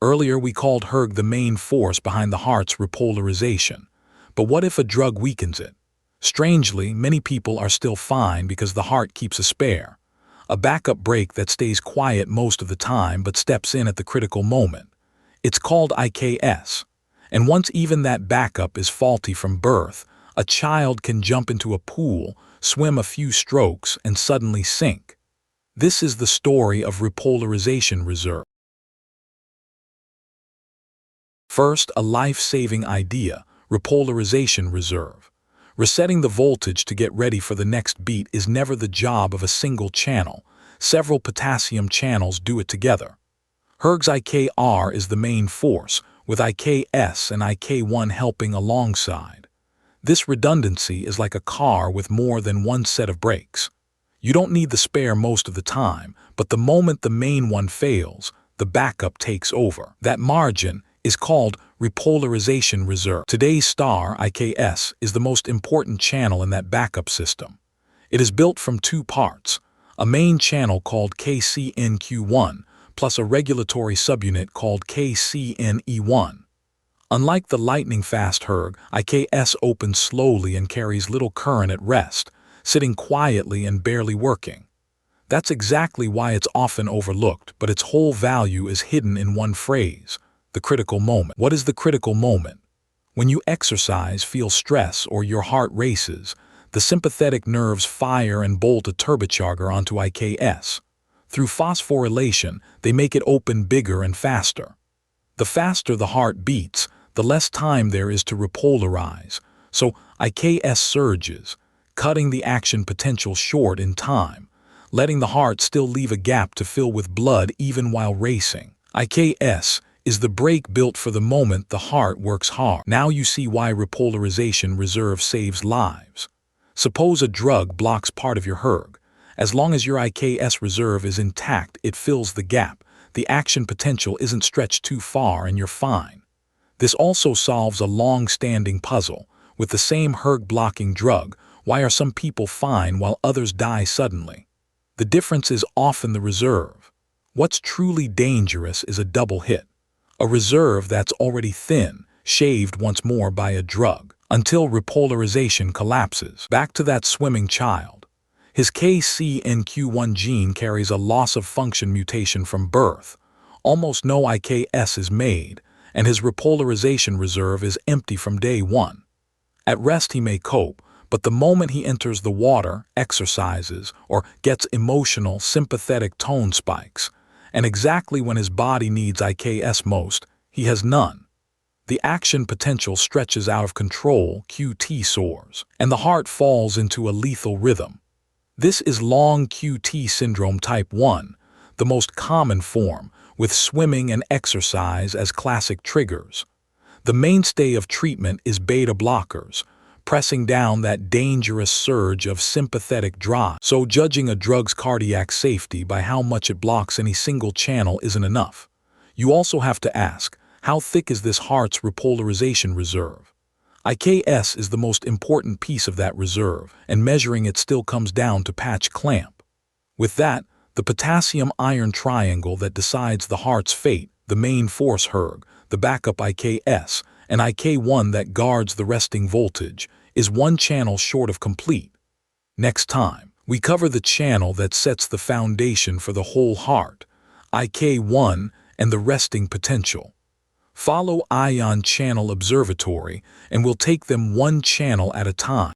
Earlier, we called hERG the main force behind the heart's repolarization. But what if a drug weakens it? Strangely, many people are still fine because the heart keeps a spare. A backup brake that stays quiet most of the time but steps in at the critical moment. It's called IKS. And once even that backup is faulty from birth, a child can jump into a pool, swim a few strokes, and suddenly sink. This is the story of repolarization reserve. First, a life-saving idea, repolarization reserve. Resetting the voltage to get ready for the next beat is never the job of a single channel. Several potassium channels do it together. hERG's IKR is the main force, with IKS and IK1 helping alongside. This redundancy is like a car with more than one set of brakes. You don't need the spare most of the time, but the moment the main one fails, the backup takes over. That margin is called repolarization reserve. Today's star, IKS, is the most important channel in that backup system. It is built from two parts, a main channel called KCNQ1, plus a regulatory subunit called KCNE1. Unlike the lightning-fast hERG, IKS opens slowly and carries little current at rest, sitting quietly and barely working. That's exactly why it's often overlooked, but its whole value is hidden in one phrase: the critical moment. What is the critical moment? When you exercise, feel stress, or your heart races, the sympathetic nerves fire and bolt a turbocharger onto IKS. Through phosphorylation, they make it open bigger and faster. The faster the heart beats, the less time there is to repolarize, so IKS surges, cutting the action potential short in time, letting the heart still leave a gap to fill with blood even while racing. IKS is the brake built for the moment the heart works hard. Now you see why repolarization reserve saves lives. Suppose a drug blocks part of your hERG. As long as your IKS reserve is intact, it fills the gap. The action potential isn't stretched too far and you're fine. This also solves a long-standing puzzle. With the same hERG-blocking drug, why are some people fine while others die suddenly? The difference is often the reserve. What's truly dangerous is a double hit. A reserve that's already thin, shaved once more by a drug, until repolarization collapses. Back to that swimming child. His KCNQ1 gene carries a loss-of-function mutation from birth. Almost no IKS is made, and his repolarization reserve is empty from day one. At rest he may cope, but the moment he enters the water, exercises, or gets emotional, sympathetic tone spikes, and exactly when his body needs IKS most, he has none. The action potential stretches out of control, QT soars, and the heart falls into a lethal rhythm. This is long QT syndrome type 1, the most common form, with swimming and exercise as classic triggers. The mainstay of treatment is beta blockers, pressing down that dangerous surge of sympathetic drive. So judging a drug's cardiac safety by how much it blocks any single channel isn't enough. You also have to ask, how thick is this heart's repolarization reserve? IKS is the most important piece of that reserve, and measuring it still comes down to patch clamp. With that, the potassium-iron triangle that decides the heart's fate, the main force hERG, the backup IKS, and IK1 that guards the resting voltage, is one channel short of complete. Next time, we cover the channel that sets the foundation for the whole heart, IK1 and the resting potential. Follow Channel Observatory, and we'll take them one channel at a time.